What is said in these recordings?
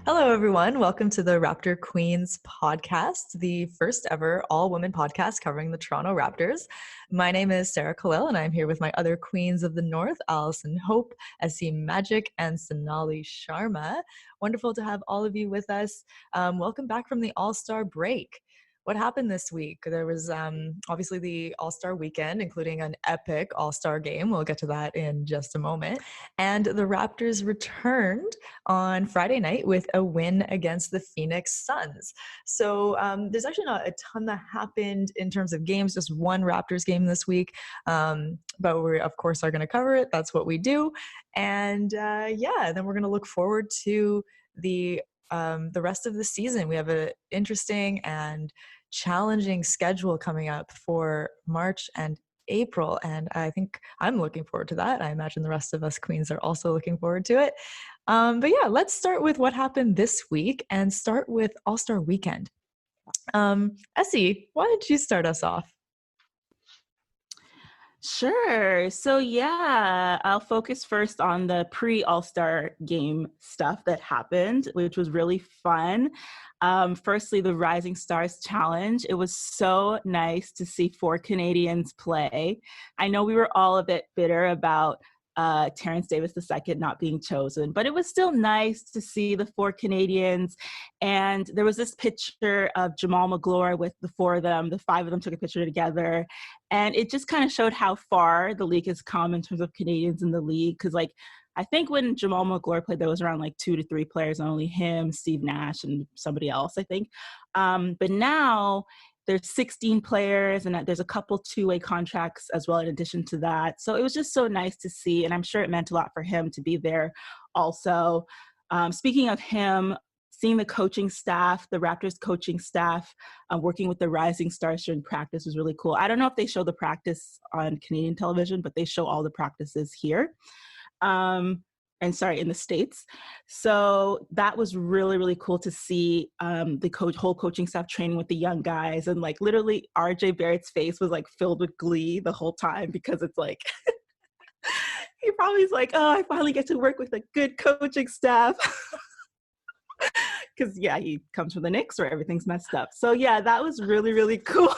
Hello, everyone. Welcome to the Raptor Queens Podcast, the first ever all-woman podcast covering the Toronto Raptors. My name is Sarah Khalil, and I'm here with my other queens of the North, Allison Hope, SC Magic, and Sonali Sharma. Wonderful to have all of you with us. Welcome back from the All-Star break. What happened this week? There was obviously the All-Star weekend, including an epic All-Star game. We'll get to that in just a moment. And the Raptors returned on Friday night with a win against the Phoenix Suns. So there's actually not a ton that happened in terms of games, just one Raptors game this week. But we, of course, are going to cover it. That's what we do. And then we're going to look forward to the rest of the season. We have an interesting and challenging schedule coming up for March and April, and I think I'm looking forward to that. I imagine the rest of us queens are also looking forward to it. But yeah, let's start with what happened this week and start with All-Star Weekend. Essie, why don't you start us off? Sure. So I'll focus first on the pre-All-Star game stuff that happened, which was really fun. Firstly, the Rising Stars Challenge. It was so nice to see 4 Canadians play. I know we were all a bit bitter about Terrence Davis II not being chosen, but it was still nice to see the 4 Canadians. And there was this picture of Jamal Magloire with the 4 of them. The 5 of them took a picture together. And it just kind of showed how far the league has come in terms of Canadians in the league. Because I think when Jamal Magloire played, there was around 2 to 3 players, only him, Steve Nash, and somebody else, I think. But now there's 16 players, and there's a couple two-way contracts as well in addition to that. So it was just so nice to see, and I'm sure it meant a lot for him to be there also. Speaking of him, seeing the coaching staff, the Raptors coaching staff, working with the Rising Stars during practice was really cool. I don't know if they show the practice on Canadian television, but they show all the practices here. In the States. So that was really, really cool to see the whole coaching staff training with the young guys. And literally RJ Barrett's face was filled with glee the whole time, because it's he probably is oh, I finally get to work with a good coaching staff. Because he comes from the Knicks where everything's messed up. So that was really, really cool.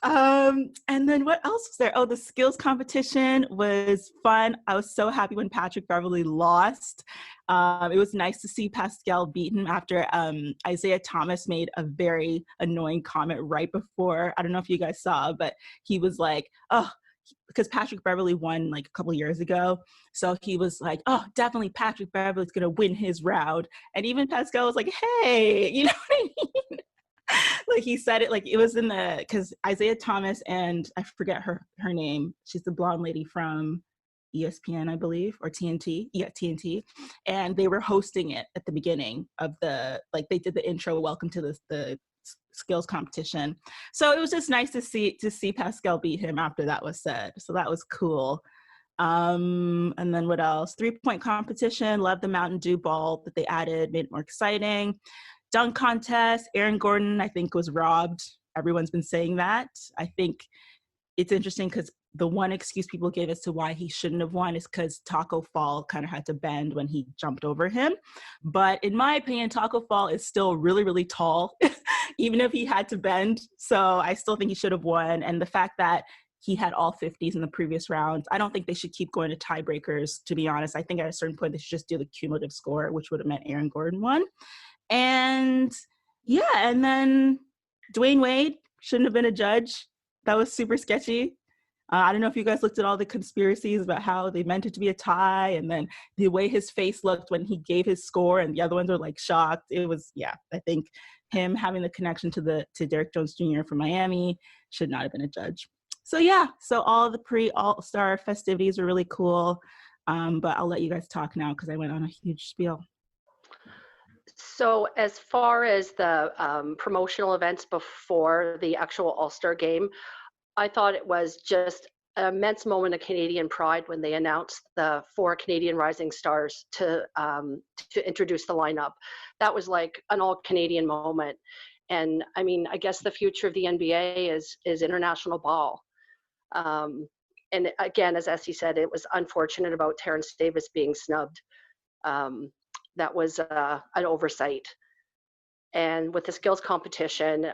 And then what else was there? Oh, the skills competition was fun. I was so happy when Patrick Beverley lost. It was nice to see Pascal beat him after Isaiah Thomas made a very annoying comment right before. I don't know if you guys saw, but he was because Patrick Beverley won a couple years ago. So he was oh, definitely Patrick Beverley's going to win his round. And even Pascal was hey, you know what I mean? He said it it was in because Isaiah Thomas and I forget her name. She's the blonde lady from ESPN, I believe, or TNT. Yeah, TNT. And they were hosting it at the beginning of they did the intro, welcome to the skills competition. So it was just nice to see Pascal beat him after that was said. So that was cool. And then what else? 3-point competition. Love the Mountain Dew ball that they added, made it more exciting. Dunk contest, Aaron Gordon, I think, was robbed. Everyone's been saying that. I think it's interesting because the one excuse people gave as to why he shouldn't have won is because Taco Fall kind of had to bend when he jumped over him. But in my opinion, Taco Fall is still really, really tall, even if he had to bend. So I still think he should have won. And the fact that he had all 50s in the previous rounds, I don't think they should keep going to tiebreakers, to be honest. I think at a certain point they should just do the cumulative score, which would have meant Aaron Gordon won. And then Dwayne Wade shouldn't have been a judge. That was super sketchy. I don't know if you guys looked at all the conspiracies about how they meant it to be a tie, and then the way his face looked when he gave his score and the other ones were shocked. It was, I think him having the connection to Derek Jones Jr. from Miami should not have been a judge. So all the pre-All-Star festivities were really cool. But I'll let you guys talk now because I went on a huge spiel. So as far as the promotional events before the actual All-Star game, I thought it was just an immense moment of Canadian pride when they announced the 4 Canadian Rising Stars to introduce the lineup. That was an all-Canadian moment. And I mean, I guess the future of the NBA is international ball. And again, as Essie said, it was unfortunate about Terrence Davis being snubbed. That was an oversight. And with the skills competition,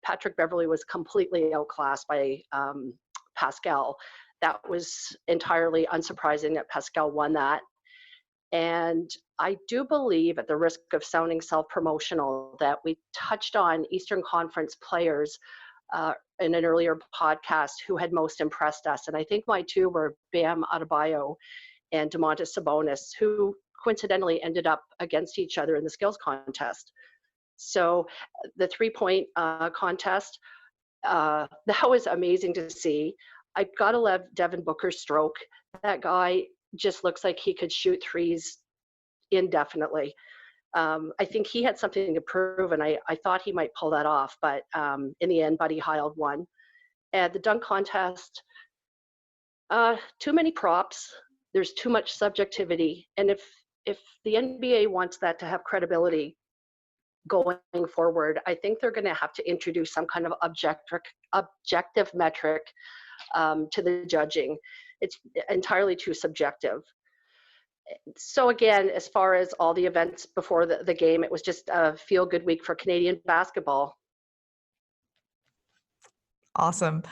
Patrick Beverley was completely outclassed by Pascal. That was entirely unsurprising that Pascal won that. And I do believe, at the risk of sounding self-promotional, that we touched on Eastern Conference players in an earlier podcast who had most impressed us. And I think my two were Bam Adebayo and Domantas Sabonis, who coincidentally ended up against each other in the skills contest. So the 3-point contest, that was amazing to see. I gotta love Devin Booker's stroke. That guy just looks like he could shoot threes indefinitely. I think he had something to prove, and I thought he might pull that off, but in the end, Buddy Hield won. And the dunk contest, too many props. There's too much subjectivity. And if the NBA wants that to have credibility going forward, I think they're going to have to introduce some kind of objective metric to the judging. It's entirely too subjective. So again, as far as all the events before the game, it was just a feel-good week for Canadian basketball. Awesome.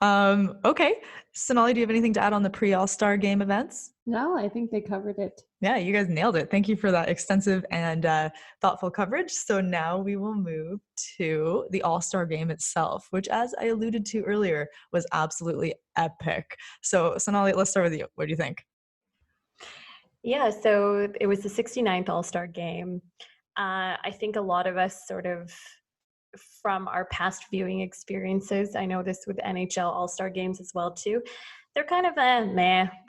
Okay. Sonali, do you have anything to add on the pre-All-Star game events? No, I think they covered it. Yeah, you guys nailed it. Thank you for that extensive and thoughtful coverage. So now we will move to the All-Star game itself, which, as I alluded to earlier, was absolutely epic. So Sonali, let's start with you. What do you think? Yeah, so it was the 69th All-Star game. I think a lot of us sort of, from our past viewing experiences, I know this with NHL All-Star games as well too, they're kind of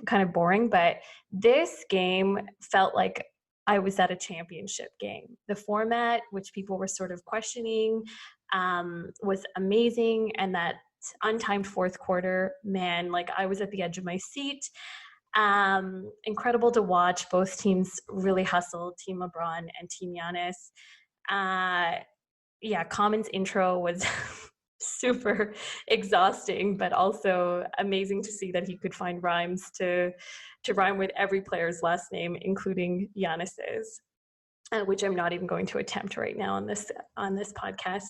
kind of boring, but this game felt like I was at a championship game. The format, which people were sort of questioning, was amazing, and that untimed fourth quarter, man, like I was at the edge of my seat. Incredible to watch. Both teams really hustled, Team LeBron and Team Giannis. Yeah, Common's intro was super exhausting, but also amazing to see that he could find rhymes to rhyme with every player's last name, including Giannis's, which I'm not even going to attempt right now on this podcast.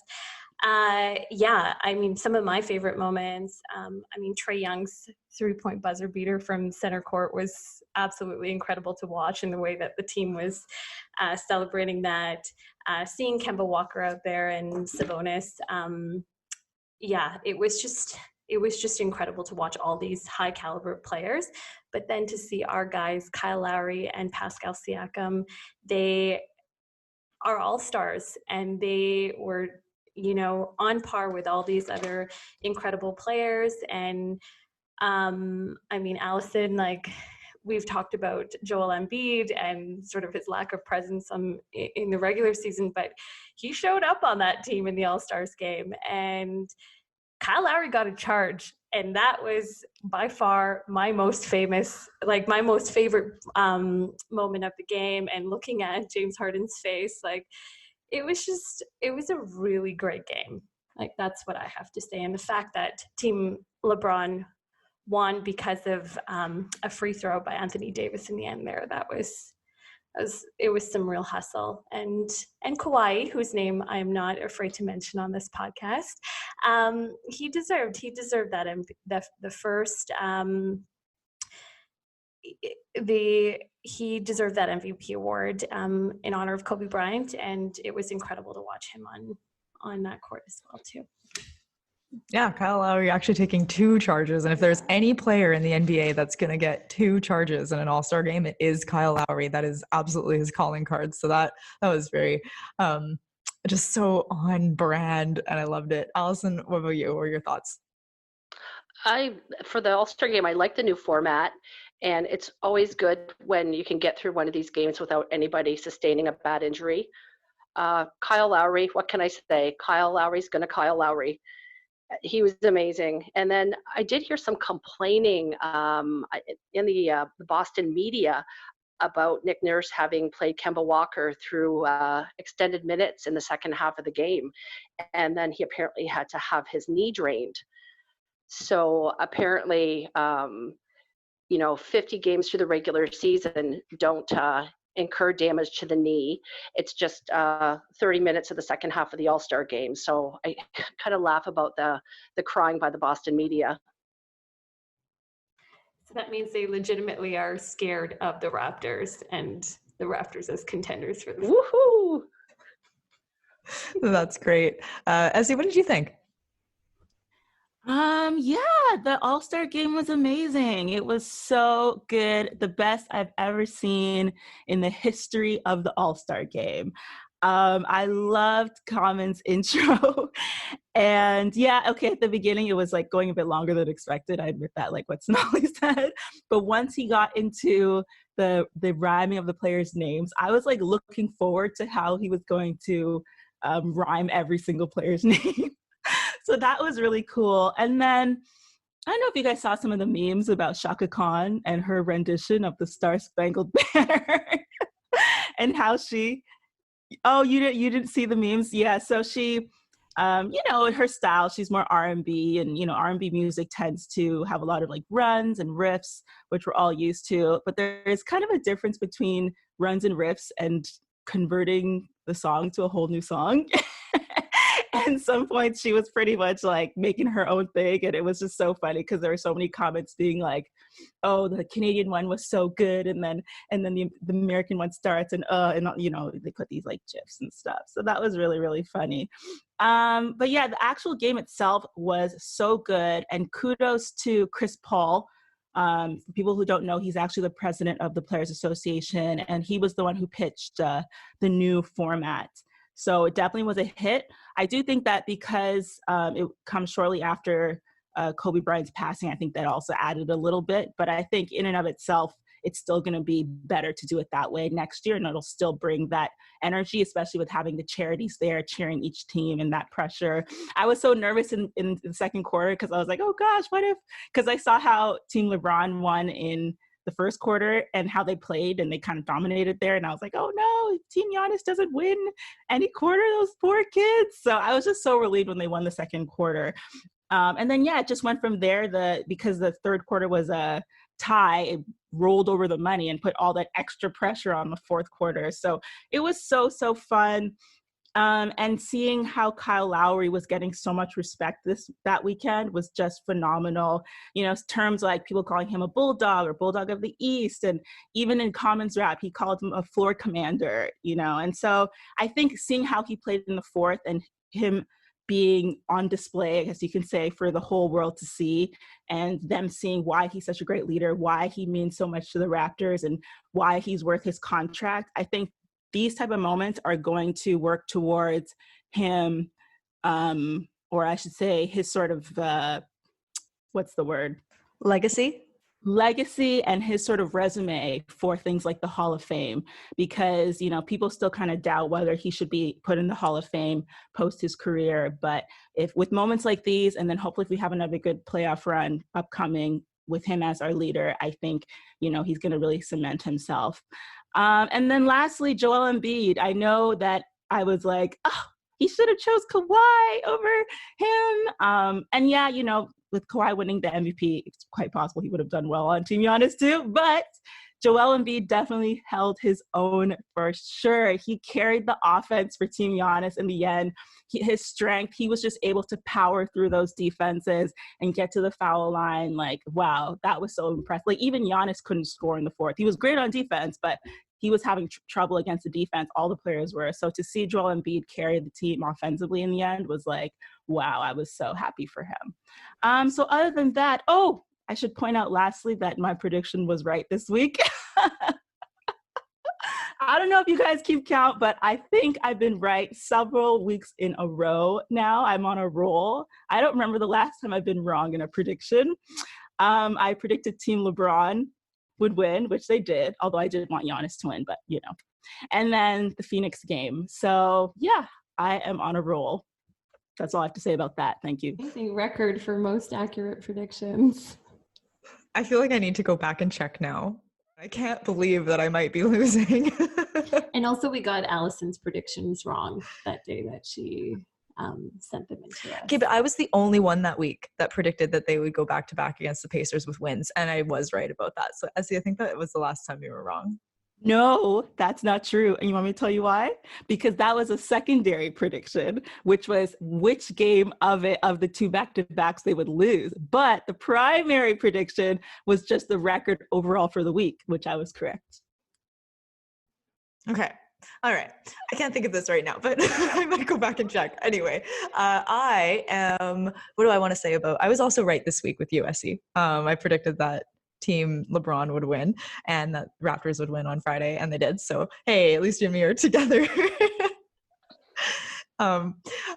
Yeah, I mean, some of my favorite moments, Trae Young's 3-point buzzer beater from center court was absolutely incredible to watch, in the way that the team was celebrating that. Seeing Kemba Walker out there and Sabonis, yeah, it was just incredible to watch all these high caliber players. But then to see our guys, Kyle Lowry and Pascal Siakam, they are all-stars, and they were, on par with all these other incredible players. And Allison, like, we've talked about Joel Embiid and sort of his lack of presence in the regular season, but he showed up on that team in the All-Stars game, and Kyle Lowry got a charge. And that was by far my most favorite moment of the game. And looking at James Harden's face, like, it was a really great game. Like, that's what I have to say. And the fact that Team LeBron won because of a free throw by Anthony Davis in the end there, it was some real hustle. And Kawhi, whose name I am not afraid to mention on this podcast, he deserved that. He deserved that MVP award in honor of Kobe Bryant, and it was incredible to watch him on that court as well too. Yeah, Kyle Lowry actually taking 2 charges. And if there's any player in the NBA that's going to get 2 charges in an All-Star game, it is Kyle Lowry. That is absolutely his calling card. So that was very just so on brand, and I loved it. Allison, what about you? What were your thoughts? For the All-Star game, I like the new format, and it's always good when you can get through one of these games without anybody sustaining a bad injury. Kyle Lowry, what can I say? Kyle Lowry's going to Kyle Lowry. He was amazing. And then I did hear some complaining in the Boston media about Nick Nurse having played Kemba Walker through extended minutes in the second half of the game. And then he apparently had to have his knee drained. So apparently, 50 games through the regular season don't incur damage to the knee. It's just 30 minutes of the second half of the All-Star game. So I kind of laugh about the crying by the Boston media. So that means they legitimately are scared of the Raptors and the Raptors as contenders for the Woohoo! That's great. Essie, what did you think? The All-Star game was amazing. It was so good. The best I've ever seen in the history of the All-Star game. I loved Common's intro. And at the beginning, it was like going a bit longer than expected. I admit that, like what Sonali said. But once he got into the rhyming of the players' names, I was like looking forward to how he was going to rhyme every single player's name. So that was really cool. And then I don't know if you guys saw some of the memes about Shaka Khan and her rendition of the Star Spangled Banner and how she, you didn't see the memes? Yeah. So she, her style, she's more R&B, and, R&B music tends to have a lot of like runs and riffs, which we're all used to. But there is kind of a difference between runs and riffs and converting the song to a whole new song. At some point she was pretty much like making her own thing, and it was just so funny because there were so many comments being like, oh, the Canadian one was so good, and then the American one starts, and they put these like gifs and stuff. So that was really, really funny. But the actual game itself was so good, and kudos to Chris Paul. For people who don't know, he's actually the president of the Players Association, and he was the one who pitched the new format. So it definitely was a hit. I do think that because it comes shortly after Kobe Bryant's passing, I think that also added a little bit. But I think in and of itself, it's still going to be better to do it that way next year. And it'll still bring that energy, especially with having the charities there cheering each team and that pressure. I was so nervous in the second quarter because I was like, oh gosh, what if? Because I saw how Team LeBron won in the first quarter and how they played, and they kind of dominated there. And I was like, oh no, Team Giannis doesn't win any quarter, those poor kids. So I was just so relieved when they won the second quarter. And then, it just went from there. Because the third quarter was a tie, it rolled over the money and put all that extra pressure on the fourth quarter. So it was so fun. And seeing how Kyle Lowry was getting so much respect that weekend was just phenomenal. Terms like people calling him a bulldog or bulldog of the East, and even in Common's rap, he called him a floor commander. And so I think seeing how he played in the fourth and him being on display, I guess you can say, for the whole world to see, and them seeing why he's such a great leader, why he means so much to the Raptors, and why he's worth his contract. I think these type of moments are going to work towards him, or I should say his sort of, what's the word? Legacy and his sort of resume for things like the Hall of Fame, because, people still kind of doubt whether he should be put in the Hall of Fame post his career. But if with moments like these, and then hopefully if we have another good playoff run upcoming with him as our leader, I think, he's going to really cement himself. And then lastly, Joel Embiid. I know that I was like, oh, he should have chose Kawhi over him. And with Kawhi winning the MVP, it's quite possible he would have done well on Team Giannis too. But Joel Embiid definitely held his own for sure. He carried the offense for Team Giannis in the end. His strength, he was just able to power through those defenses and get to the foul line. Like, wow, that was so impressive. Like, even Giannis couldn't score in the fourth. He was great on defense, but he was having trouble against the defense. All the players were. So to see Joel Embiid carry the team offensively in the end was like, wow, I was so happy for him. So other than that, I should point out lastly that my prediction was right this week. I don't know if you guys keep count, but I think I've been right several weeks in a row now. I'm on a roll. I don't remember the last time I've been wrong in a prediction. I predicted Team LeBron would win, which they did, although I didn't want Giannis to win, but and then the Phoenix game. So I am on a roll. That's all I have to say about that. Thank you. Amazing record for most accurate predictions. I feel like I need to go back and check now. I can't believe that I might be losing. And also we got Allison's predictions wrong that day that she sent them into us. Okay, but I was the only one that week that predicted that they would go back to back against the Pacers with wins, and I was right about that. So, I think that was the last time you were wrong. No, that's not true. And you want me to tell you why? Because that was a secondary prediction, which was which game of the two back-to-backs they would lose. But the primary prediction was just the record overall for the week, which I was correct. Okay. All right. I can't think of this right now, but I might go back and check. Anyway, I am, what do I want to say about, I was also right this week with USC. I predicted that Team LeBron would win and that Raptors would win on Friday, and they did. So, hey, at least you and me are together. I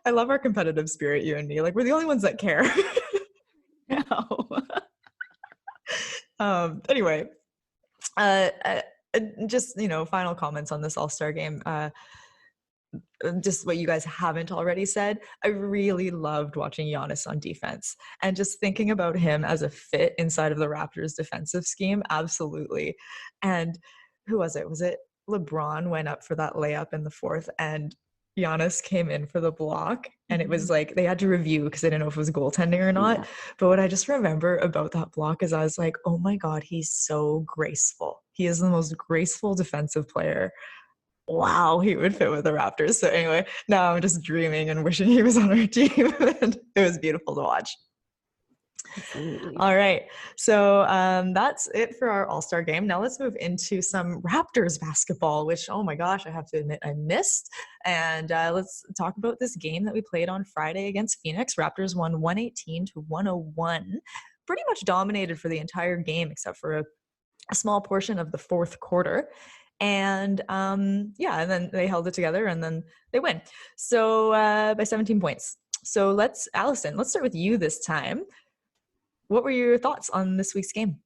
love our competitive spirit, you and me. Like, we're the only ones that care. No. Anyway, just, final comments on this All-Star game. Just what you guys haven't already said, I really loved watching Giannis on defense and just thinking about him as a fit inside of the Raptors defensive scheme. Absolutely. And who was it? Was it LeBron went up for that layup in the fourth and Giannis came in for the block, and it was like they had to review because they didn't know if it was goaltending or not. Yeah. But what I just remember about that block is I was like, oh my God, he's so graceful. He is the most graceful defensive player. Wow, he would fit with the Raptors. So anyway, now I'm just dreaming and wishing he was on our team. And it was beautiful to watch. Absolutely. All right. So that's it for our All-Star game. Now let's move into some Raptors basketball, which, oh my gosh, I have to admit I missed. And let's talk about this game that we played on Friday against Phoenix. Raptors won 118-101. Pretty much dominated for the entire game except for a small portion of the fourth quarter. And and then they held it together and then they win. So by 17 points. So Allison, let's start with you this time. What were your thoughts on this week's game?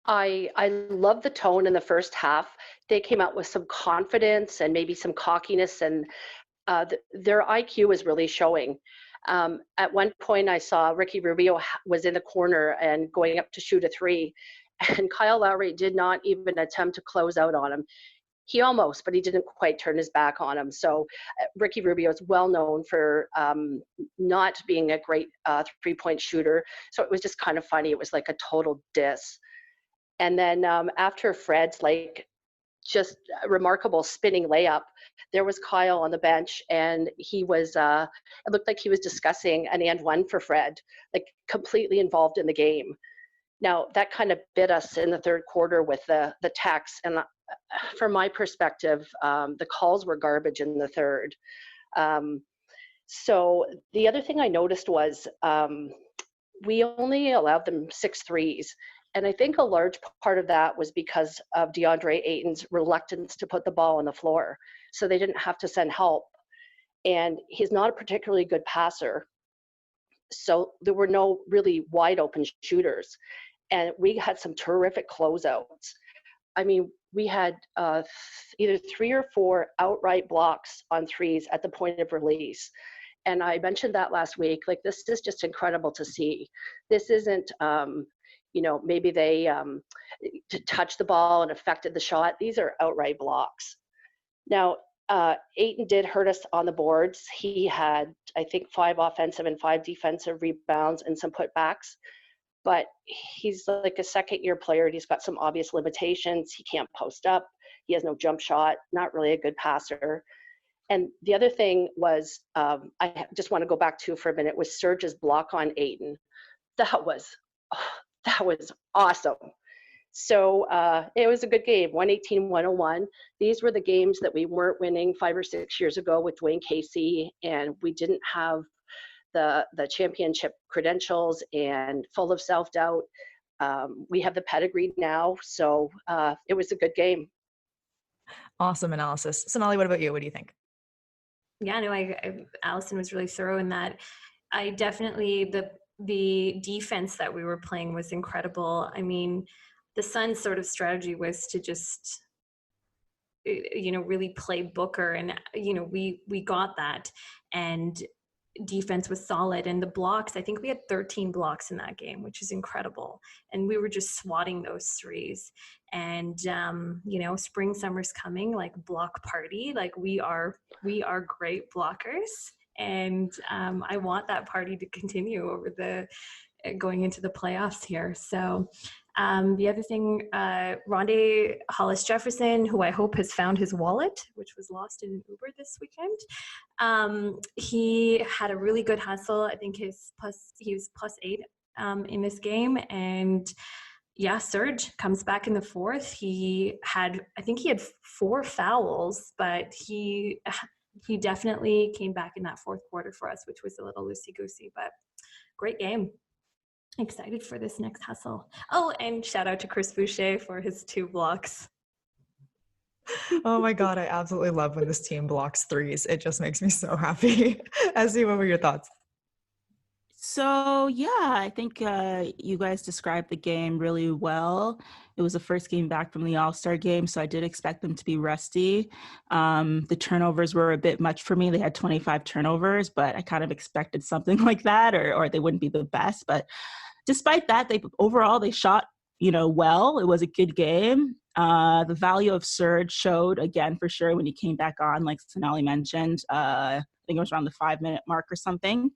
I love the tone in the first half. They came out with some confidence and maybe some cockiness, and their IQ was really showing. At one point, I saw Ricky Rubio was in the corner and going up to shoot a three. And Kyle Lowry did not even attempt to close out on him. He almost, but he didn't quite turn his back on him. So Ricky Rubio is well known for not being a great three-point shooter. So it was just kind of funny. It was like a total diss. And then after Fred's just a remarkable spinning layup, there was Kyle on the bench, and he was, it looked like he was discussing an and one for Fred, completely involved in the game. Now, that kind of bit us in the third quarter with the techs. And from my perspective, the calls were garbage in the third. So the other thing I noticed was we only allowed them 6 threes. And I think a large part of that was because of DeAndre Ayton's reluctance to put the ball on the floor. So they didn't have to send help. And he's not a particularly good passer. So there were no really wide open shooters. And we had some terrific closeouts. I mean, we had either 3 or 4 outright blocks on threes at the point of release. And I mentioned that last week. This is just incredible to see. This isn't, maybe they touched the ball and affected the shot. These are outright blocks. Now, Ayton did hurt us on the boards. He had, I think, 5 offensive and 5 defensive rebounds and some putbacks. But he's like a second-year player, and he's got some obvious limitations. He can't post up. He has no jump shot, not really a good passer. And the other thing was, I just want to go back to for a minute, was Serge's block on Ayton. That was awesome. So it was a good game, 118-101. These were the games that we weren't winning 5 or 6 years ago with Dwayne Casey, and we didn't have the championship credentials and full of self-doubt. We have the pedigree now, so it was a good game. Awesome analysis. Sonali, what about you? What do you think? Yeah, no, Allison was really thorough in that. I definitely, the defense that we were playing was incredible. I mean, the Suns' sort of strategy was to just, really play Booker, and we got that. And defense was solid, and the blocks, I think we had 13 blocks in that game, which is incredible. And we were just swatting those threes. And spring, summer's coming, like block party. Like we are great blockers, and I want that party to continue over going into the playoffs here. So the other thing, Rondé Hollis Jefferson, who I hope has found his wallet, which was lost in an Uber this weekend. He had a really good hustle. I think he was +8 in this game. And yeah, Serge comes back in the fourth. I think he had 4 fouls, but he definitely came back in that fourth quarter for us, which was a little loosey-goosey, but great game. Excited for this next hustle. Oh, and shout out to Chris Boucher for his 2 blocks. Oh my God, I absolutely love when this team blocks threes. It just makes me so happy. Ezzy, what were your thoughts? So, yeah, I think you guys described the game really well. It was the first game back from the All-Star game, so I did expect them to be rusty. The turnovers were a bit much for me. They had 25 turnovers, but I kind of expected something like that, or they wouldn't be the best. But despite that, they shot, well. It was a good game. The value of Serge showed again for sure when he came back on, like Sonali mentioned. I think it was around the 5-minute mark or something.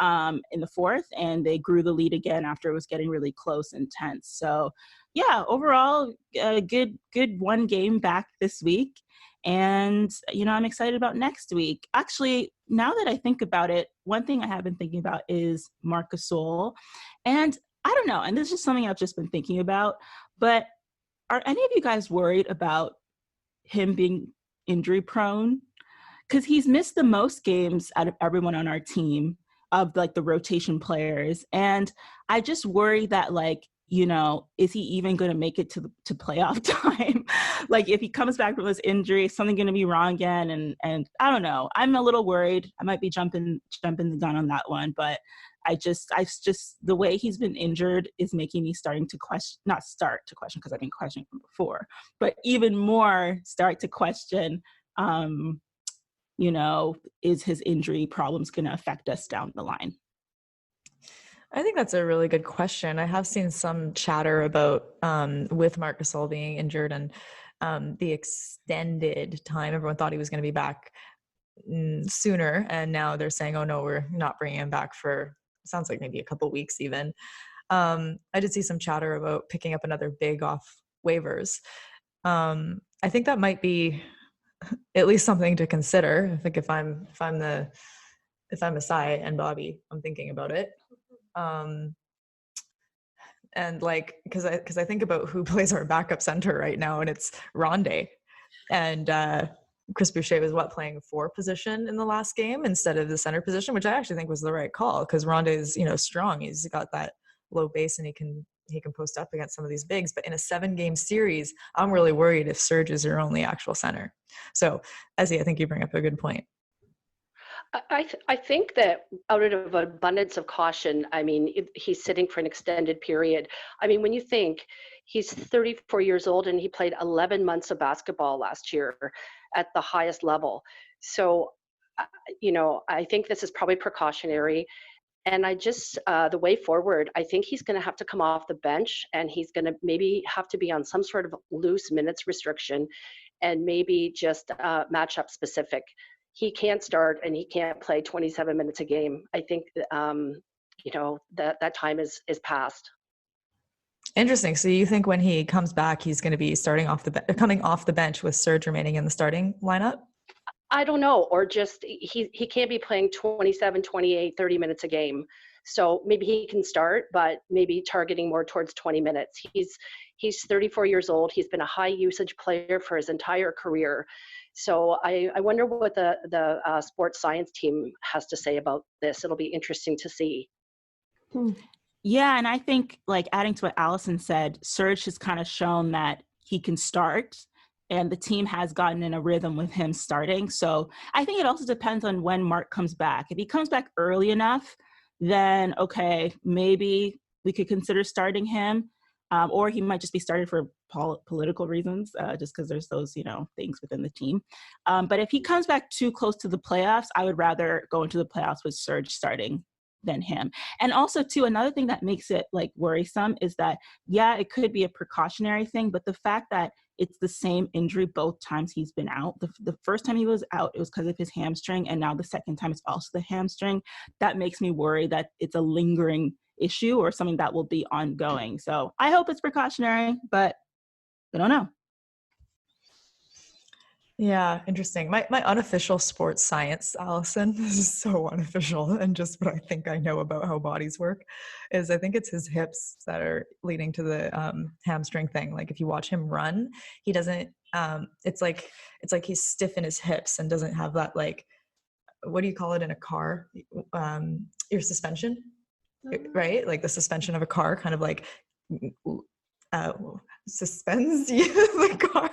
In the fourth, and they grew the lead again after it was getting really close and tense. So yeah, overall, good one game back this week. And, I'm excited about next week. Actually, now that I think about it, one thing I have been thinking about is Marc Gasol. And I don't know, and this is just something I've just been thinking about, but are any of you guys worried about him being injury prone? Because he's missed the most games out of everyone on our team, of like the rotation players. And I just worry that is he even going to make it to playoff time? Like if he comes back from his injury, is something going to be wrong again? And I don't know. I'm a little worried. I might be jumping the gun on that one, but I just the way he's been injured is making me not start to question because I've been questioning him before, but even more start to question, is his injury problems going to affect us down the line? I think that's a really good question. I have seen some chatter about with Marc Gasol being injured and the extended time. Everyone thought he was going to be back sooner, and now they're saying, oh no, we're not bringing him back for, sounds like maybe a couple weeks even. I did see some chatter about picking up another big off waivers. I think that might be at least something to consider. I think if I'm Masai and Bobby, I'm thinking about it. And because I think about who plays our backup center right now, and it's Rondé, and Chris Boucher was playing 4 position in the last game instead of the center position, which I actually think was the right call because Rondé is strong. He's got that low base and he can post up against some of these bigs. But in a 7-game series, I'm really worried if Serge is your only actual center. So, Ezzy, I think you bring up a good point. I think that out of abundance of caution, he's sitting for an extended period. When you think he's 34 years old and he played 11 months of basketball last year at the highest level. So, I think this is probably precautionary. And the way forward, I think he's going to have to come off the bench and he's going to maybe have to be on some sort of loose minutes restriction and maybe just matchup specific. He can't start and he can't play 27 minutes a game. I think, that time is past. Interesting. So you think when he comes back, he's going to be coming off the bench with Serge remaining in the starting lineup? I don't know, or just he can't be playing 27, 28, 30 minutes a game. So maybe he can start, but maybe targeting more towards 20 minutes. He's 34 years old. He's been a high usage player for his entire career. So I wonder what the sports science team has to say about this. It'll be interesting to see. Yeah, and I think adding to what Allison said, Serge has kind of shown that he can start. And the team has gotten in a rhythm with him starting. So I think it also depends on when Marc comes back. If he comes back early enough, then okay, maybe we could consider starting him. or he might just be started for political reasons, just because there's those, things within the team. But if he comes back too close to the playoffs, I would rather go into the playoffs with Serge starting than him. And also, too, another thing that makes it like worrisome is that, yeah, it could be a precautionary thing, but the fact that it's the same injury both times he's been out. The first time he was out, it was because of his hamstring, and now the second time it's also the hamstring. That makes me worry that it's a lingering issue or something that will be ongoing. So I hope it's precautionary, but I don't know. Yeah, interesting. My unofficial sports science, Allison, this is so unofficial and just what I think I know about how bodies work, is I think it's his hips that are leading to the hamstring thing. Like if you watch him run, he doesn't, it's like he's stiff in his hips and doesn't have that, like, what do you call it in a car? Your suspension, right? Like the suspension of a car kind of like suspends the car.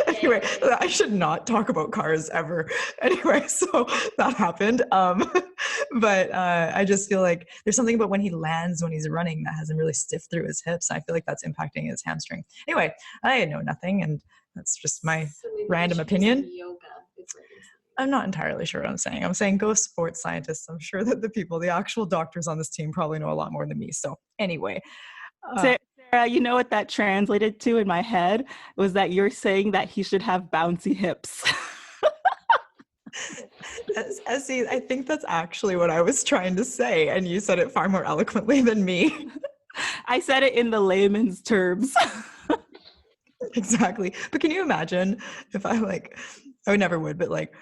Anyway, I should not talk about cars ever. Anyway, so that happened. But I just feel like there's something about when he lands, when he's running, that has him really stiff through his hips. I feel like that's impacting his hamstring. Anyway, I know nothing, and that's just my random opinion. I'm not entirely sure what I'm saying. I'm saying go sports scientists. I'm sure that the actual doctors on this team probably know a lot more than me. So anyway. Sarah, you know what that translated to in my head was that you're saying that he should have bouncy hips. Essie, I think that's actually what I was trying to say, and you said it far more eloquently than me. I said it in the layman's terms. Exactly. But can you imagine if I would never would, but like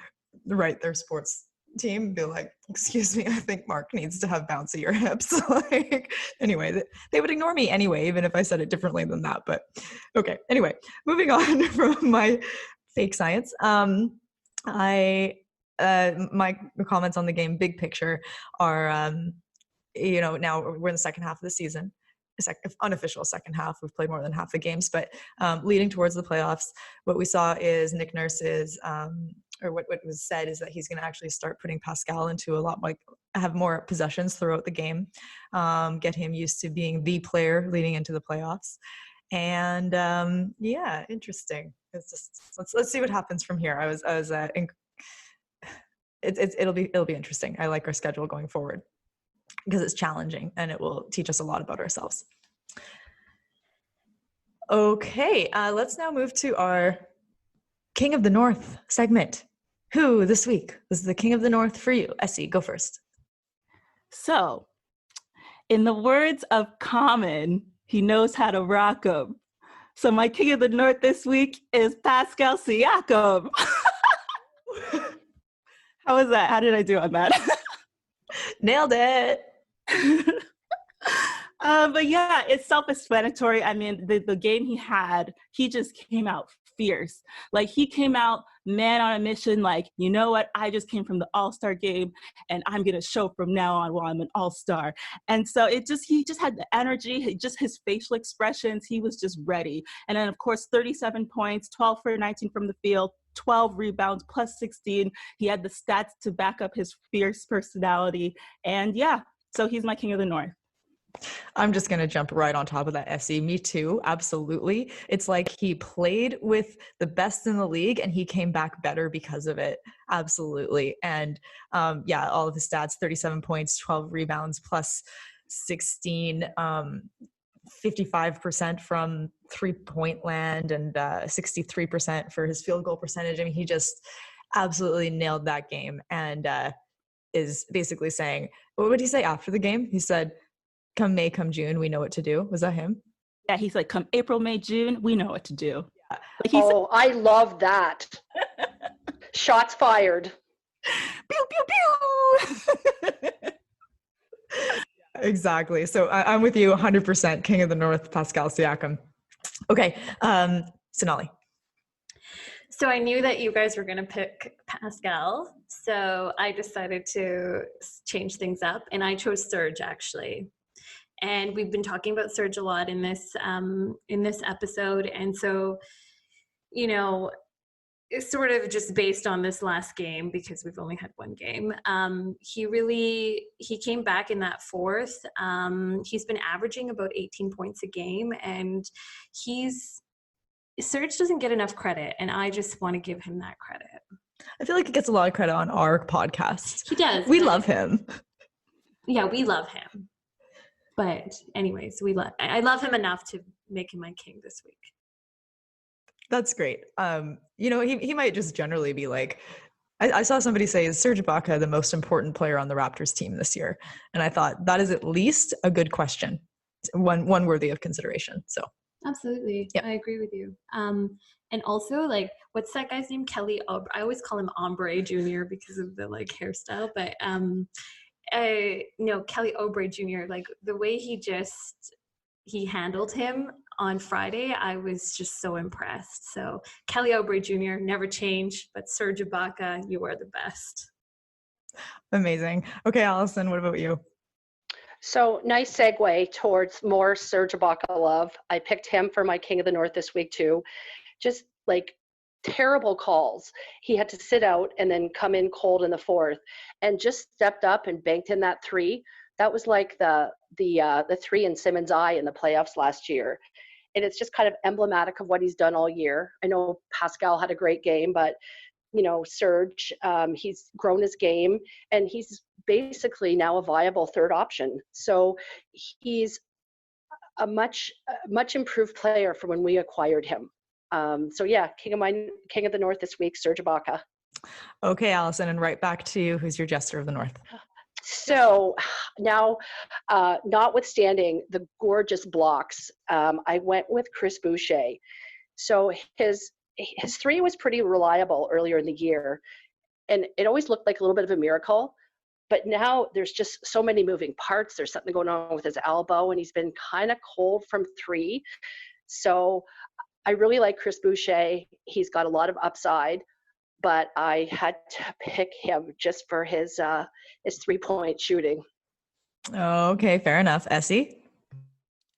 write their sports team, be like, excuse me, I think Mark needs to have bouncier hips. Like, anyway, they would ignore me anyway, even if I said it differently than that. But okay. Anyway, moving on from my fake science. My comments on the game, big picture, are, now we're in the second half of the season. Unofficial second half. We've played more than half the games, but leading towards the playoffs, what we saw is Nick Nurse is, or what was said is that he's going to actually start putting Pascal into a lot, like have more possessions throughout the game, get him used to being the player leading into the playoffs. And yeah, interesting. It's just let's see what happens from here. It'll be interesting. I like our schedule going forward, because it's challenging and it will teach us a lot about ourselves. Okay, let's now move to our King of the North segment. Who this week was the King of the North for you? Essie, go first. So, in the words of Common, he knows how to rock 'em. So my King of the North this week is Pascal Siakam. How was that? How did I do on that? Nailed it. But yeah, it's self-explanatory. I mean, the game he had, he just came out fierce. Like, he came out man on a mission, like, you know what, I just came from the All-Star game and I'm gonna show from now on while I'm an All-Star. And so he just had the energy, just his facial expressions, he was just ready. And then of course 37 points, 12 for 19 from the field, 12 rebounds plus 16. He had the stats to back up his fierce personality. And yeah, so he's my King of the North. I'm just going to jump right on top of that, Essie. Me too. Absolutely. It's like he played with the best in the league and he came back better because of it. Absolutely. And yeah, all of his stats, 37 points, 12 rebounds, plus 16, 55% from 3-point land, and 63% for his field goal percentage. I mean, he just absolutely nailed that game, and is basically saying, what would he say after the game? He said, come May, come June, we know what to do. Was that him? Yeah, he's like, come April, May, June, we know what to do. Yeah. Like I love that. Shots fired. Pew, pew, pew. Exactly. So I'm with you 100%. King of the North, Pascal Siakam. Okay, Sonali. So I knew that you guys were going to pick Pascal, so I decided to change things up, and I chose Serge, actually. And we've been talking about Serge a lot in this episode, and so, you know, sort of just based on this last game, because we've only had one game, he came back in that fourth. He's been averaging about 18 points a game, and Serge doesn't get enough credit, and I just want to give him that credit. I feel like he gets a lot of credit on our podcast. He does. We love him. Yeah, we love him. But anyways, I love him enough to make him my king this week. That's great. He might just generally be like, I saw somebody say, is Serge Ibaka the most important player on the Raptors team this year? And I thought that is at least a good question, one worthy of consideration. So absolutely, yeah. I agree with you. And also, like, what's that guy's name? Kelly. I always call him Ombre Jr. because of the like hairstyle, but Kelly Oubre Jr. Like the way he handled him on Friday, I was just so impressed. So Kelly Oubre Jr. never change, but Serge Ibaka, you are the best. Amazing. Okay, Allison, what about you? So nice segue towards more Serge Ibaka love. I picked him for my King of the North this week too. Just like terrible calls. He had to sit out and then come in cold in the fourth, and just stepped up and banked in that three. That was like the three in Simmons' eye in the playoffs last year. And it's just kind of emblematic of what he's done all year. I know Pascal had a great game, but Serge, he's grown his game, and he's basically now a viable third option. So he's a much improved player from when we acquired him. King of the North this week, Serge Ibaka. Okay, Allison, and right back to you. Who's your Jester of the North? So now, notwithstanding the gorgeous blocks, I went with Chris Boucher. So his three was pretty reliable earlier in the year, and it always looked like a little bit of a miracle. But now there's just so many moving parts. There's something going on with his elbow, and he's been kind of cold from three. So I really like Chris Boucher. He's got a lot of upside, but I had to pick him just for his 3-point shooting. Okay, fair enough. Essie?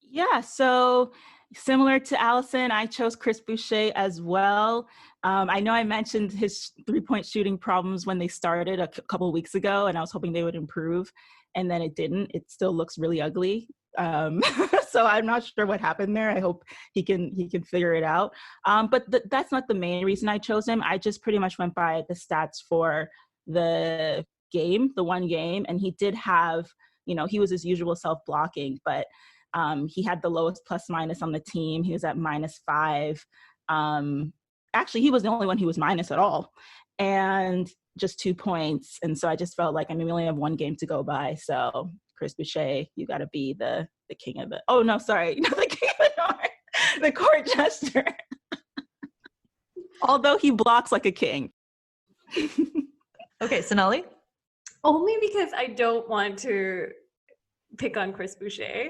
Yeah, so similar to Allison, I chose Chris Boucher as well. I know I mentioned his 3-point shooting problems when they started a couple of weeks ago, and I was hoping they would improve, and then it didn't. It still looks really ugly. So I'm not sure what happened there. I hope he can figure it out. But that's not the main reason I chose him. I just pretty much went by the stats for the one game, and he did have, he was his usual self-blocking, but he had the lowest plus minus on the team. He was at -5. Actually, he was the only one who was minus at all, and just 2 points. And so I just felt like, we only have one game to go by. So Chris Boucher, you got to be the king of it. Oh, no, sorry. Not the king of the North, the court jester. Although he blocks like a king. Okay, Sonali? Only because I don't want to pick on Chris Boucher.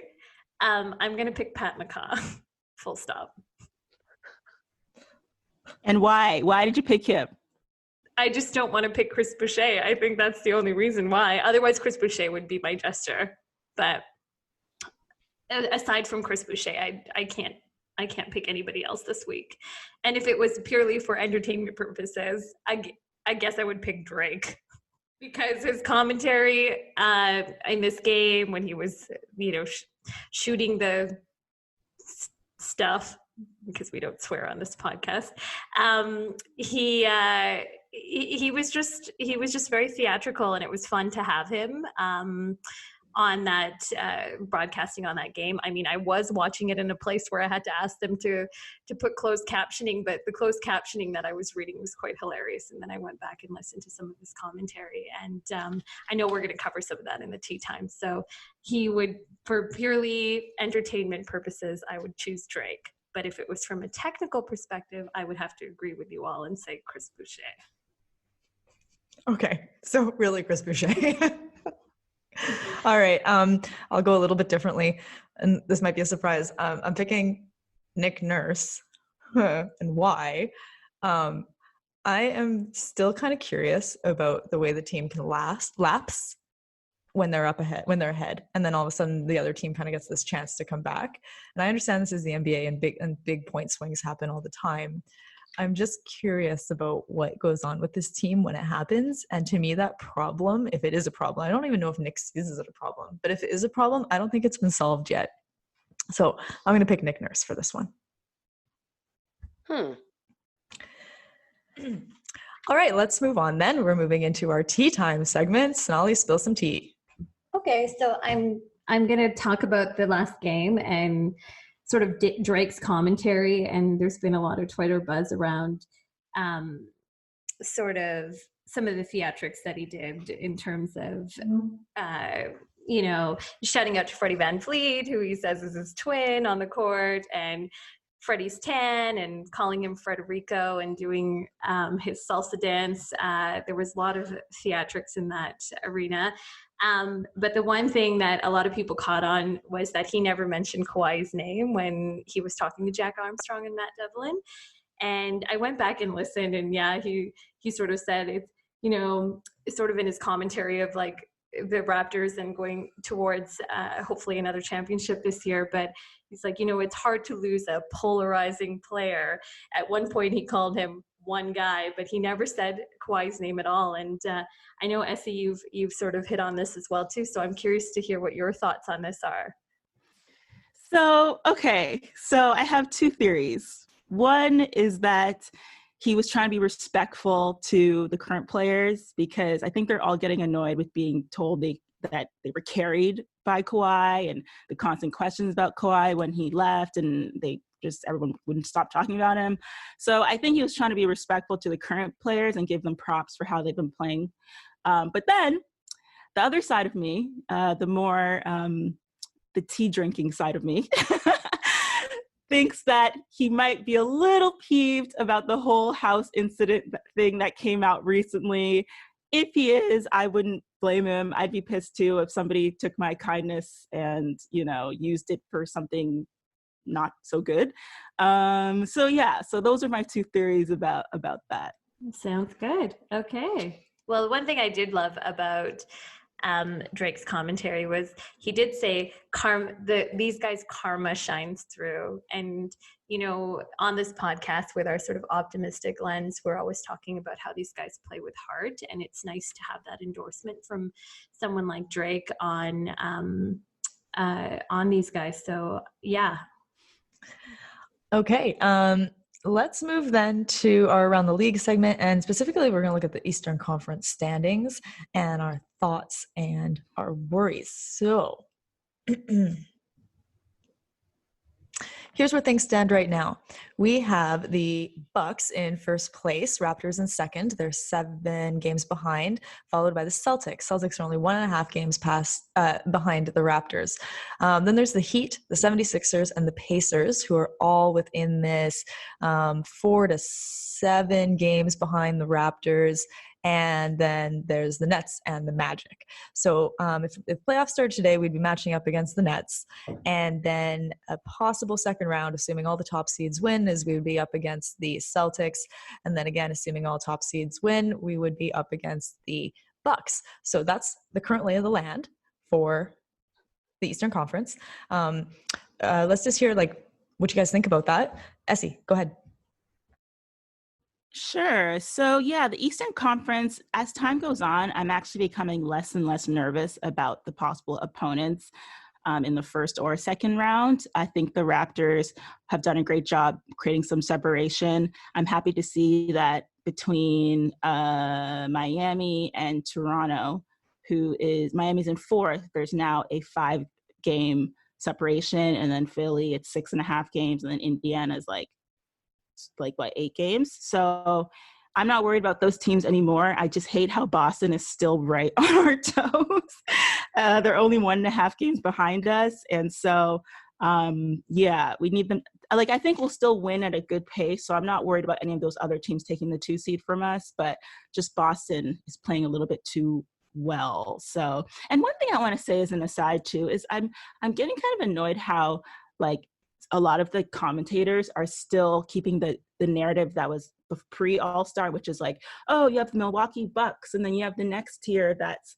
I'm going to pick Pat McCaw. Full stop. And why? Why did you pick him? I just don't want to pick Chris Boucher. I think that's the only reason why. Otherwise, Chris Boucher would be my jester. But aside from Chris Boucher, I can't pick anybody else this week. And if it was purely for entertainment purposes, I guess I would pick Drake. Because his commentary in this game, when he was, shooting the stuff, because we don't swear on this podcast, he was just very theatrical, and it was fun to have him on that broadcasting on that game. I was watching it in a place where I had to ask them to put closed captioning, but the closed captioning that I was reading was quite hilarious. And then I went back and listened to some of his commentary, and I know we're going to cover some of that in the tea time. So he would, for purely entertainment purposes, I would choose Drake. But if it was from a technical perspective, I would have to agree with you all and say Chris Boucher. Okay, so really Chris Boucher. All right, I'll go a little bit differently, and this might be a surprise. I'm picking Nick Nurse, and why? I am still kind of curious about the way the team can lapse when they're ahead, and then all of a sudden the other team kind of gets this chance to come back. And I understand this is the NBA, and big point swings happen all the time. I'm just curious about what goes on with this team when it happens. And to me, that problem, if it is a problem, I don't even know if Nick sees it a problem, but if it is a problem, I don't think it's been solved yet. So I'm going to pick Nick Nurse for this one. All right, let's move on then. We're moving into our tea time segment. Sonali, spill some tea. Okay, so I'm going to talk about the last game and sort of Drake's commentary, and there's been a lot of Twitter buzz around sort of some of the theatrics that he did in terms of, shouting out to Freddie VanVleet, who he says is his twin on the court, and Freddie's tan, and calling him Frederico, and doing his salsa dance. There was a lot of theatrics in that arena. But the one thing that a lot of people caught on was that he never mentioned Kawhi's name when he was talking to Jack Armstrong and Matt Devlin. And I went back and listened, and he sort of said it's, sort of in his commentary of like the Raptors and going towards hopefully another championship this year. But he's like, it's hard to lose a polarizing player. At one point he called him one guy, but he never said Kawhi's name at all. And I know, Essie, you've sort of hit on this as well too. So I'm curious to hear what your thoughts on this are. So I have two theories. One is that he was trying to be respectful to the current players, because I think they're all getting annoyed with being told that they were carried by Kawhi, and the constant questions about Kawhi when he left, and everyone wouldn't stop talking about him. So I think he was trying to be respectful to the current players and give them props for how they've been playing. But then the other side of me, the tea drinking side of me, thinks that he might be a little peeved about the whole house incident thing that came out recently. If he is, I wouldn't blame him. I'd be pissed too if somebody took my kindness and, used it for something not so good. So those are my two theories about that. Sounds good. Okay. Well, one thing I did love about Drake's commentary was he did say these guys' karma shines through. And, on this podcast with our sort of optimistic lens, we're always talking about how these guys play with heart. And it's nice to have that endorsement from someone like Drake on these guys. So, yeah. Okay. Let's move then to our Around the League segment, and specifically we're going to look at the Eastern Conference standings and our thoughts and our worries. So here's where things stand right now. We have the Bucks in first place, Raptors in second. They're 7 games behind, followed by the Celtics. Celtics are only 1.5 games behind the Raptors. Then there's the Heat, the 76ers, and the Pacers, who are all within this 4 to 7 games behind the Raptors. And then there's the Nets and the Magic. So if playoffs started today, we'd be matching up against the Nets. And then a possible second round, assuming all the top seeds win, is we would be up against the Celtics. And then again, assuming all top seeds win, we would be up against the Bucks. So that's the current lay of the land for the Eastern Conference. Let's just hear what you guys think about that. Essie, go ahead. Sure. So the Eastern Conference, as time goes on, I'm actually becoming less and less nervous about the possible opponents in the first or second round. I think the Raptors have done a great job creating some separation. I'm happy to see that between Miami and Toronto, Miami's in fourth, there's now a 5-game separation, and then Philly, it's 6.5 games, and then Indiana's like 8 games. So I'm not worried about those teams anymore. I just hate how Boston is still right on our toes. They're only 1.5 games behind us. And so, we need them. I think we'll still win at a good pace. So I'm not worried about any of those other teams taking the 2 seed from us, but just Boston is playing a little bit too well. So, and one thing I want to say as an aside too, is I'm getting kind of annoyed how a lot of the commentators are still keeping the narrative that was pre-All-Star, which is you have the Milwaukee Bucks, and then you have the next tier that's,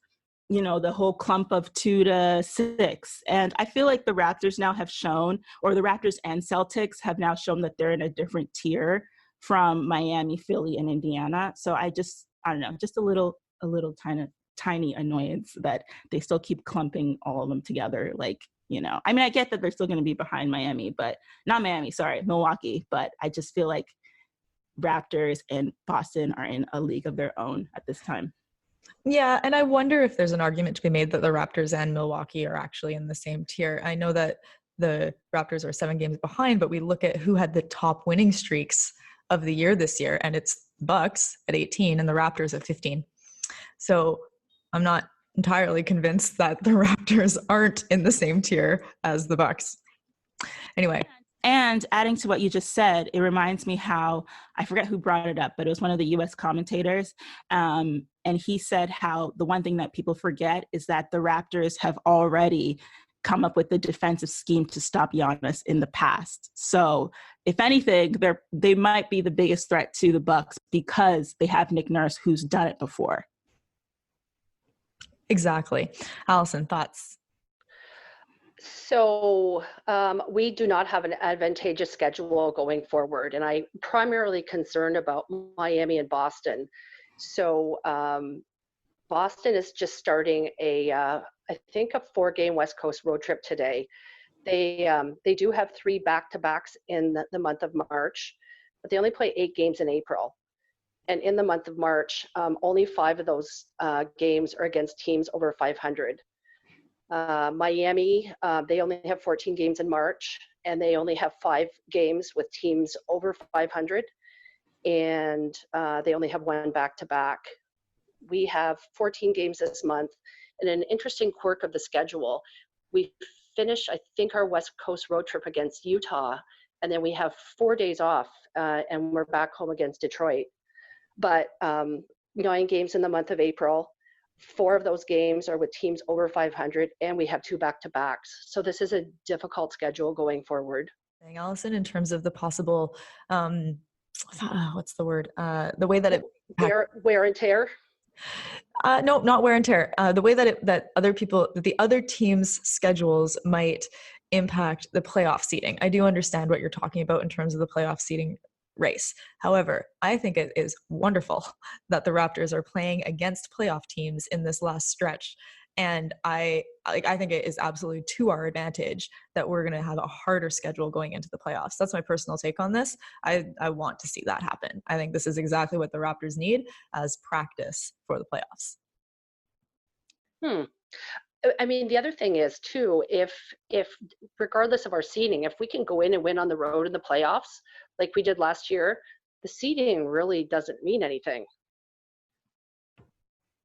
the whole clump of 2 to 6. And I feel like the Raptors now have shown, or the Raptors and Celtics have now shown that they're in a different tier from Miami, Philly, and Indiana. So I don't know, just a little tiny annoyance that they still keep clumping all of them together. Like, you know, I mean, I get that they're still going to be behind Milwaukee, but I just feel like Raptors and Boston are in a league of their own at this time. Yeah, and I wonder if there's an argument to be made that the Raptors and Milwaukee are actually in the same tier. I know that the Raptors are 7 games behind, but we look at who had the top winning streaks of the year this year, and it's Bucks at 18 and the Raptors at 15. So I'm not entirely convinced that the Raptors aren't in the same tier as the Bucks. Anyway. And adding to what you just said, it reminds me how, I forget who brought it up, but it was one of the US commentators. And he said how the one thing that people forget is that the Raptors have already come up with the defensive scheme to stop Giannis in the past. So if anything, they might be the biggest threat to the Bucks because they have Nick Nurse, who's done it before. Exactly. Allison, thoughts? So we do not have an advantageous schedule going forward, and I'm primarily concerned about Miami and Boston. So Boston is just starting I think a 4-game West Coast road trip today. They do have 3 back-to-backs in the month of March, but they only play 8 games in April. And in the month of March, only 5 of those games are against teams over 500. Miami, they only have 14 games in March, and they only have 5 games with teams over 500, and they only have 1 back-to-back. We have 14 games this month, and an interesting quirk of the schedule, we finish, I think, our West Coast road trip against Utah, and then we have 4 days off, and we're back home against Detroit. But 9 games in the month of April, 4 of those games are with teams over 500, and we have 2 back-to-backs. So this is a difficult schedule going forward. Allison, in terms of the possible, what's the word? The way that it wear and tear. No, not wear and tear. The way that the other teams' schedules might impact the playoff seeding. I do understand what you're talking about in terms of the playoff seeding race. However, I think it is wonderful that the Raptors are playing against playoff teams in this last stretch. And I think it is absolutely to our advantage that we're going to have a harder schedule going into the playoffs. That's my personal take on this. I want to see that happen. I think this is exactly what the Raptors need as practice for the playoffs. I mean, the other thing is too, if regardless of our seeding, if we can go in and win on the road in the playoffs, like we did last year, the seeding really doesn't mean anything.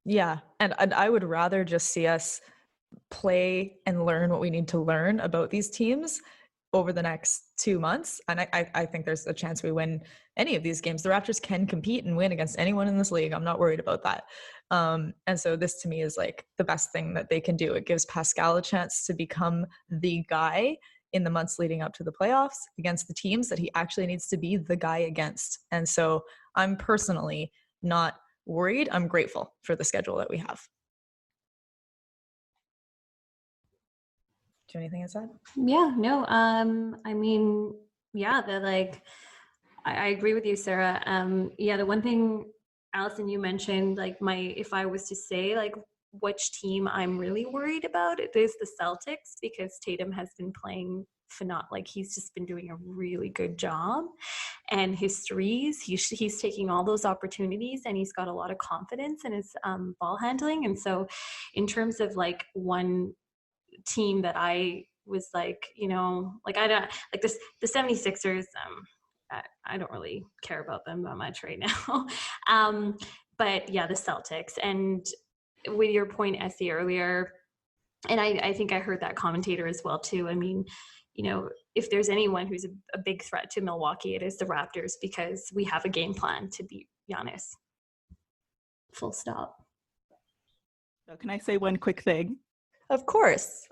Yeah, and I would rather just see us play and learn what we need to learn about these teams over the next 2 months. And I think there's a chance we win any of these games. The Raptors can compete and win against anyone in this league. I'm not worried about that. And so this to me is like the best thing that they can do. It gives Pascal a chance to become the guy in the months leading up to the playoffs against the teams that he actually needs to be the guy against. And so I'm personally not worried. I'm grateful for the schedule that we have. Do you have anything to say? Yeah, no. I mean, yeah, I agree with you, Sarah. The one thing, Allison, you mentioned, like, if I was to say, like, which team I'm really worried about, it is the Celtics, because Tatum has been playing he's just been doing a really good job, and his threes, he's taking all those opportunities, and he's got a lot of confidence in his ball handling. And so in terms of like one team that I was like, I don't like this, the 76ers, I don't really care about them that much right now. But yeah, the Celtics. And with your point, Essie, earlier, and I think I heard that commentator as well too. I mean, if there's anyone who's a big threat to Milwaukee, it is the Raptors, because we have a game plan to beat Giannis. Full stop. So can I say one quick thing? Of course.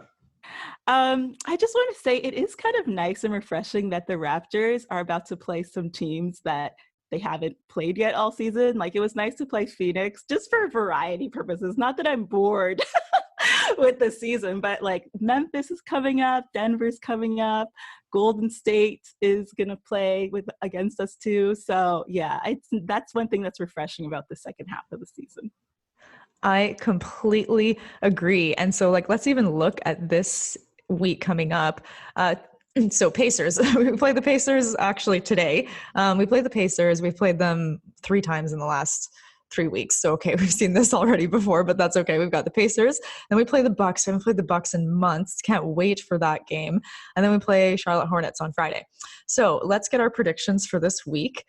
I just want to say it is kind of nice and refreshing that the Raptors are about to play some teams that they haven't played yet all season. Like, it was nice to play Phoenix just for variety purposes. Not that I'm bored, with the season. But like Memphis is coming up, Denver's coming up, Golden State is gonna play against us too. So yeah, that's one thing that's refreshing about the second half of the season. I completely agree. And so like, let's even look at this week coming up. So Pacers, we play the Pacers actually today. We played the Pacers. We've played them 3 times in the last 3 weeks. So, okay, we've seen this already before, but that's okay. We've got the Pacers. Then we play the Bucks. We haven't played the Bucks in months. Can't wait for that game. And then we play Charlotte Hornets on Friday. So let's get our predictions for this week.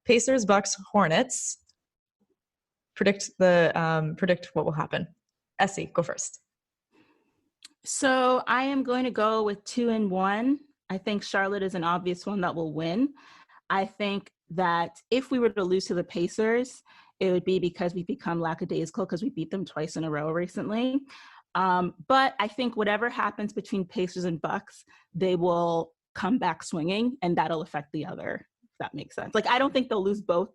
Pacers, Bucks, Hornets. Predict what will happen. Essie, go first. So I am going to go with 2-1. I think Charlotte is an obvious one that will win. I think that if we were to lose to the Pacers, it would be because we've become lackadaisical because we beat them twice in a row recently. But I think whatever happens between Pacers and Bucks, they will come back swinging, and that'll affect the other, if that makes sense. Like, I don't think they'll lose both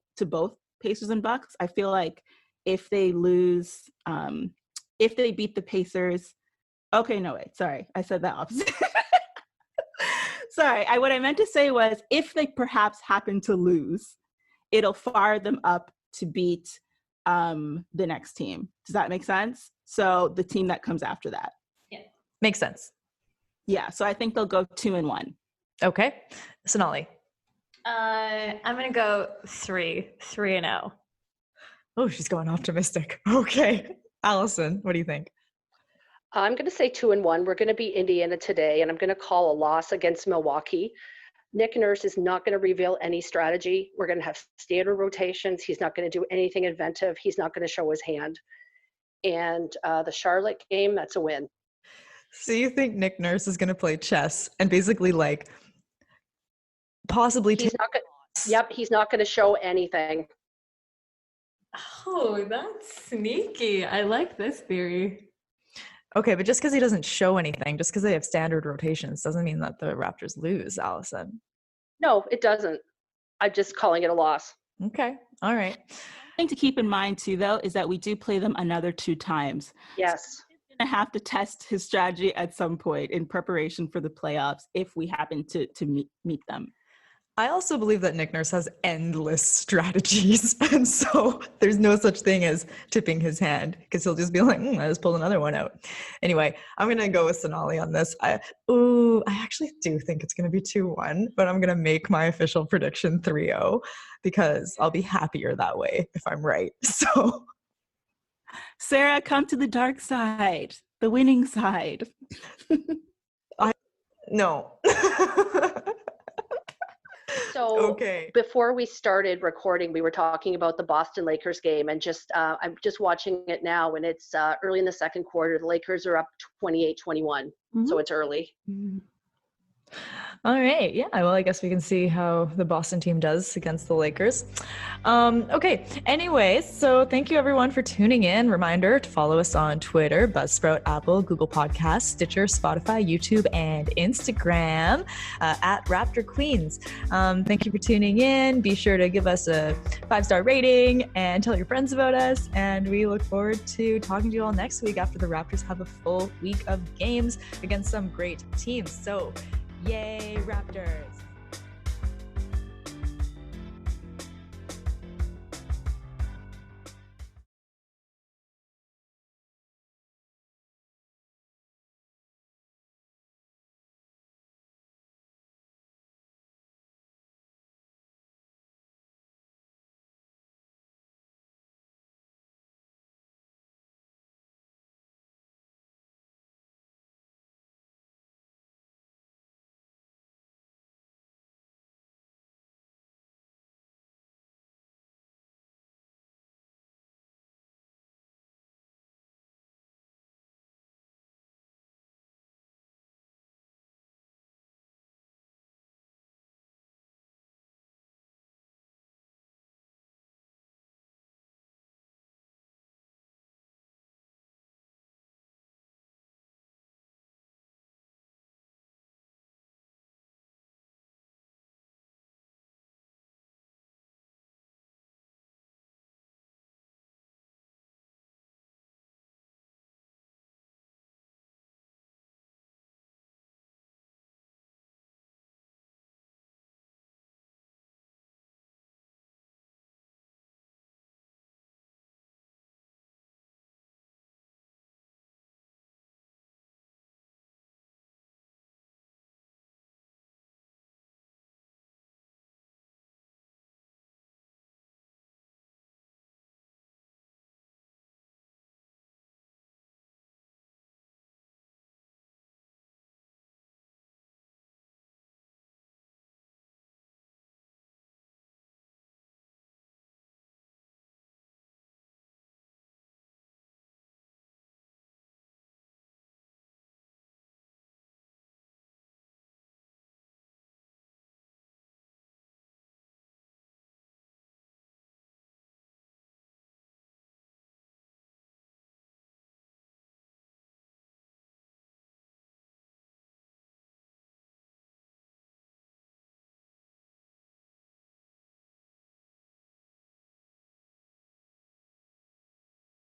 Pacers and Bucks. I feel like if they lose, if they beat the Pacers, okay, no, wait, sorry. I said that opposite. Sorry, what I meant to say was if they perhaps happen to lose, it'll fire them up to beat the next team. Does that make sense? So the team that comes after that. Yeah, makes sense. Yeah, so I think they'll go 2-1. Okay. Sonali. I'm going to go 3-0. Oh, she's going optimistic. Okay. Allison, what do you think? I'm going to say 2-1. We're going to beat Indiana today, and I'm going to call a loss against Milwaukee. Nick Nurse is not going to reveal any strategy. We're going to have standard rotations. He's not going to do anything inventive. He's not going to show his hand. And the Charlotte game, that's a win. So you think Nick Nurse is going to play chess and basically like possibly he's not going to show anything. Oh, that's sneaky. I like this theory. Okay, but just because he doesn't show anything, just because they have standard rotations, doesn't mean that the Raptors lose, Allison. No, it doesn't. I'm just calling it a loss. Okay, all right. Thing to keep in mind too, though, is that we do play them another 2 times. Yes. So he's going to have to test his strategy at some point in preparation for the playoffs if we happen to meet them. I also believe that Nick Nurse has endless strategies. And so there's no such thing as tipping his hand because he'll just be like, I just pulled another one out. Anyway, I'm going to go with Sonali on this. I actually do think it's going to be 2-1, but I'm going to make my official prediction 3-0 because I'll be happier that way if I'm right. So, Sarah, come to the dark side, the winning side. No. So okay. Before we started recording, we were talking about the Boston Lakers game, and I'm just watching it now, and it's early in the second quarter. The Lakers are up 28-21, so it's early. Mm-hmm. All right. Yeah. Well, I guess we can see how the Boston team does against the Lakers. Okay. Anyways, so thank you everyone for tuning in. Reminder to follow us on Twitter, Buzzsprout, Apple, Google Podcasts, Stitcher, Spotify, YouTube, and Instagram at Raptor Queens. Thank you for tuning in. Be sure to give us a 5-star rating and tell your friends about us. And we look forward to talking to you all next week after the Raptors have a full week of games against some great teams. So, yay, Raptors!